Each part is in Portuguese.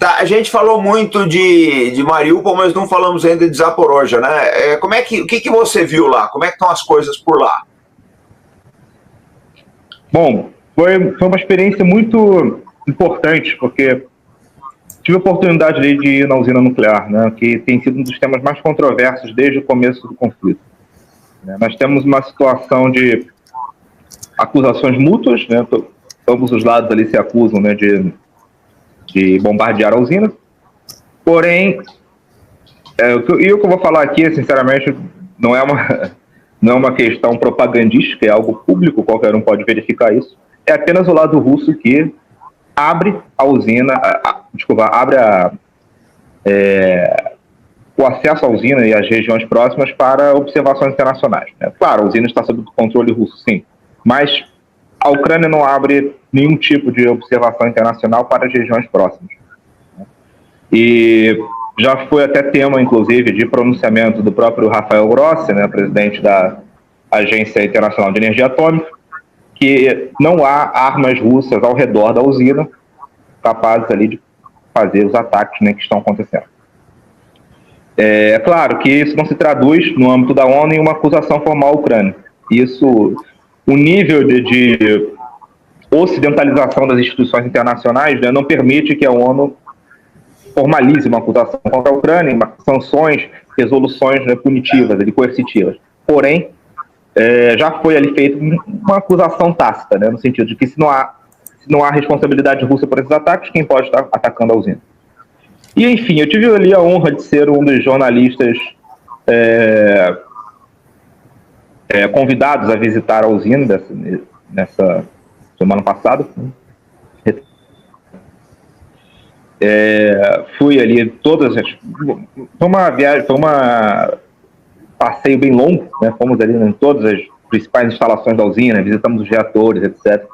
Tá, a gente falou muito de Mariupol, mas não falamos ainda de Zaporozhye, né? Como é que, o que você viu lá? Como é que estão as coisas por lá? Bom, foi uma experiência muito importante, porque tive a oportunidade de ir na usina nuclear, né, que tem sido um dos temas mais controversos desde o começo do conflito. Nós temos uma situação de acusações mútuas, né, ambos os lados ali se acusam, né, de bombardear a usina. Porém, o que eu vou falar aqui, sinceramente, não é uma questão propagandística, é algo público, qualquer um pode verificar isso. É apenas o lado russo que abre a usina, abre o acesso à usina e às regiões próximas para observações internacionais. Né? Claro, a usina está sob controle russo, sim, mas a Ucrânia não abre nenhum tipo de observação internacional para as regiões próximas. E já foi até tema, inclusive, de pronunciamento do próprio Rafael Grossi, né, presidente da Agência Internacional de Energia Atômica, que não há armas russas ao redor da usina capazes ali de fazer os ataques, né, que estão acontecendo. É claro que isso não se traduz, no âmbito da ONU, em uma acusação formal à Ucrânia. Isso, o nível de ocidentalização das instituições internacionais, né, não permite que a ONU formalize uma acusação contra a Ucrânia, sanções, resoluções, né, punitivas, coercitivas. Porém, já foi ali feita uma acusação tácita, né, no sentido de que se não há responsabilidade russa por esses ataques, quem pode estar atacando a usina? E, enfim, eu tive ali a honra de ser um dos jornalistas convidados a visitar a usina nessa semana passada. Fui ali todas as... Foi uma viagem, passeio bem longo, né? Fomos ali em todas as principais instalações da usina, visitamos os reatores, etc.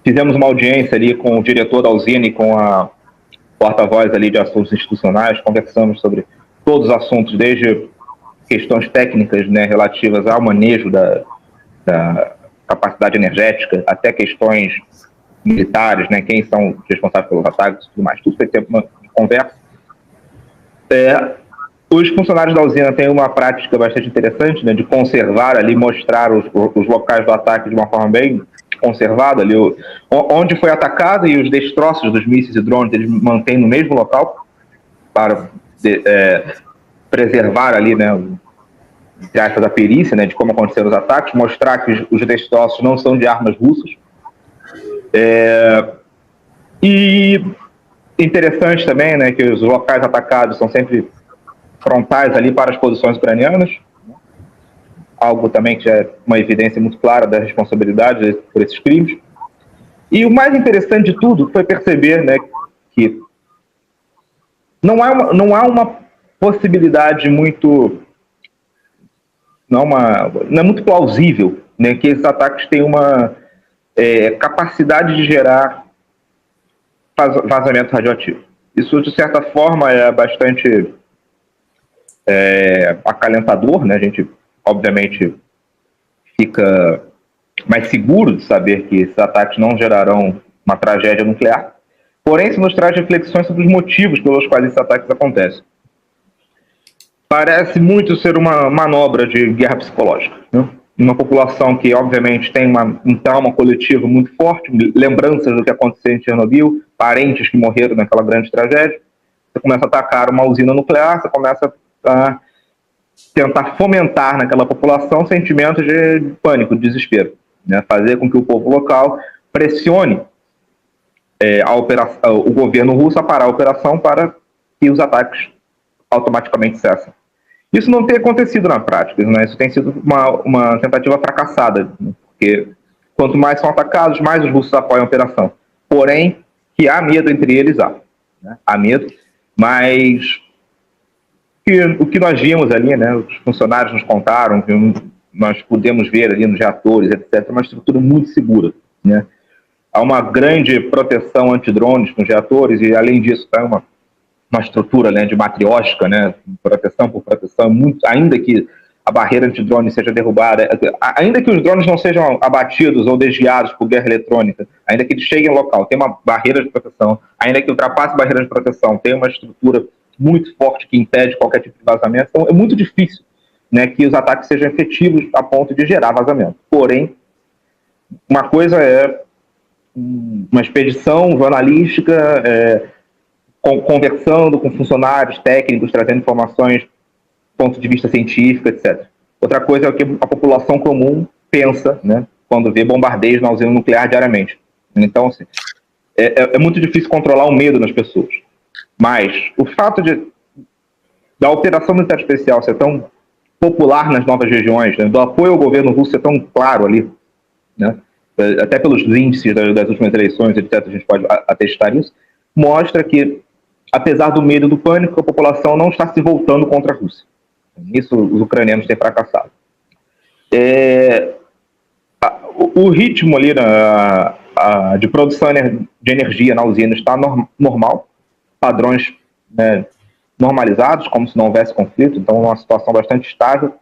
Fizemos uma audiência ali com o diretor da usina e com a porta-voz ali de assuntos institucionais, conversamos sobre todos os assuntos, desde questões técnicas, né, relativas ao manejo da capacidade energética, até questões militares, né, quem são responsáveis pelos ataques e tudo mais. Tudo foi tempo de conversa. Os funcionários da usina têm uma prática bastante interessante, né, de conservar ali, mostrar os locais do ataque de uma forma bem conservada, ali, onde foi atacado, e os destroços dos mísseis e drones eles mantêm no mesmo local para preservar ali, né, entre aspas, a perícia, né, de como aconteceram os ataques, mostrar que os destroços não são de armas russas. E interessante também, né, que os locais atacados são sempre frontais ali para as posições ucranianas, algo também que já é uma evidência muito clara da responsabilidade por esses crimes. E o mais interessante de tudo foi perceber, né, que não há uma possibilidade muito... Não é muito plausível, né, que esses ataques tenham uma capacidade de gerar vazamento radioativo. Isso, de certa forma, é bastante acalentador, né? A gente, obviamente, fica mais seguro de saber que esses ataques não gerarão uma tragédia nuclear. Porém, isso nos traz reflexões sobre os motivos pelos quais esses ataques acontecem. Parece muito ser uma manobra de guerra psicológica, né? Uma população que, obviamente, tem um trauma coletivo muito forte, lembranças do que aconteceu em Chernobyl, parentes que morreram naquela grande tragédia. Você começa a atacar uma usina nuclear, você começa a tentar fomentar naquela população sentimentos de pânico, de desespero, né? Fazer com que o povo local pressione o governo russo a parar a operação para que os ataques automaticamente cessem. Isso não tem acontecido na prática, né? Isso tem sido uma tentativa fracassada, né? Porque quanto mais são atacados, mais os russos apoiam a operação. Porém, que há medo entre eles, né? Há medo, mas o que nós vimos ali, né? Os funcionários nos contaram, que nós pudemos ver ali nos reatores, etc., uma estrutura muito segura, né? Há uma grande proteção anti-drones nos reatores e, além disso, tem uma estrutura, né, de matriótica, né, proteção por proteção, muito, ainda que a barreira anti-drone seja derrubada, ainda que os drones não sejam abatidos ou desviados por guerra eletrônica, ainda que eles cheguem ao local, tem uma barreira de proteção, ainda que ultrapasse a barreira de proteção, tem uma estrutura muito forte que impede qualquer tipo de vazamento. Então é muito difícil, né, que os ataques sejam efetivos a ponto de gerar vazamento. Porém, uma coisa é uma expedição jornalística, conversando com funcionários técnicos, trazendo informações do ponto de vista científico, etc. Outra coisa é o que a população comum pensa, né, quando vê bombardeios na usina nuclear diariamente. Então, assim, é muito difícil controlar o medo nas pessoas. Mas o fato da operação militar especial ser tão popular nas novas regiões, né, do apoio ao governo russo ser tão claro ali, né, até pelos índices das últimas eleições, etc., a gente pode atestar isso, mostra que, apesar do medo e do pânico, a população não está se voltando contra a Rússia. Nisso os ucranianos têm fracassado. O ritmo ali de produção de energia na usina está normal, padrões, né, normalizados, como se não houvesse conflito, então é uma situação bastante estável.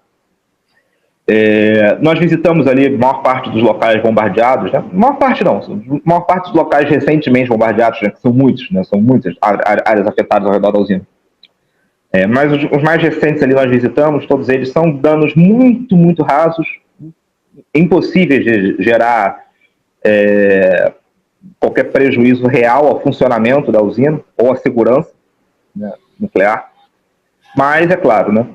Nós visitamos ali a maior parte dos locais bombardeados, né? Maior parte dos locais recentemente bombardeados, né? Que são muitos, né? São muitas áreas afetadas ao redor da usina. Mas os mais recentes ali nós visitamos, todos eles são danos muito, muito rasos, impossíveis de gerar qualquer prejuízo real ao funcionamento da usina ou à segurança, né, nuclear. Mas, é claro, né,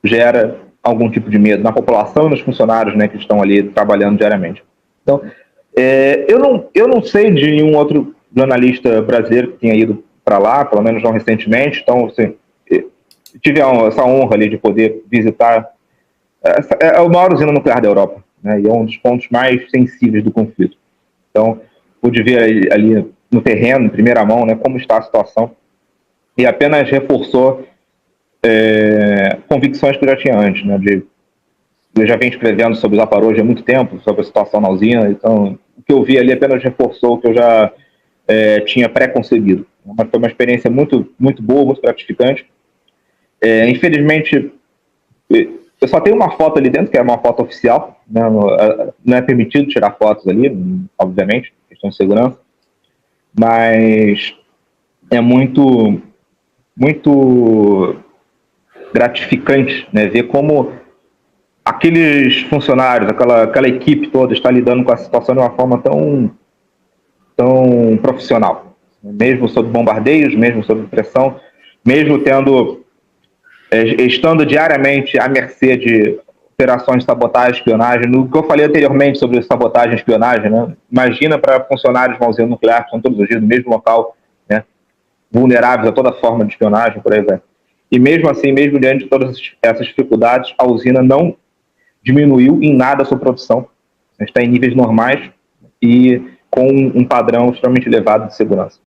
gera algum tipo de medo na população e nos funcionários, né, que estão ali trabalhando diariamente. Então, eu não sei de nenhum outro jornalista brasileiro que tenha ido para lá, pelo menos não recentemente. Então, assim, tive essa honra ali de poder visitar. É a maior usina nuclear da Europa, né, e é um dos pontos mais sensíveis do conflito. Então, pude ver ali no terreno, em primeira mão, né, como está a situação, e apenas reforçou convicções que eu já tinha antes, né, eu já venho escrevendo sobre os Zaporozhye há muito tempo, sobre a situação na usina, então o que eu vi ali apenas reforçou o que eu já tinha pré-concebido. Mas foi uma experiência muito, muito boa, muito gratificante. Infelizmente, eu só tenho uma foto ali dentro, que é uma foto oficial, né, não é permitido tirar fotos ali, obviamente, questão de segurança, mas é muito, muito gratificante, né, ver como aqueles funcionários, aquela equipe toda está lidando com a situação de uma forma tão profissional, mesmo sob bombardeios, mesmo sob pressão, mesmo estando diariamente à mercê de operações de sabotagem e espionagem. No que eu falei anteriormente sobre sabotagem e espionagem, né, imagina para funcionários de uma usina nuclear que estão todos os dias no mesmo local, né, vulneráveis a toda forma de espionagem, por aí vai. E mesmo assim, mesmo diante de todas essas dificuldades, a usina não diminuiu em nada a sua produção. Está em níveis normais e com um padrão extremamente elevado de segurança.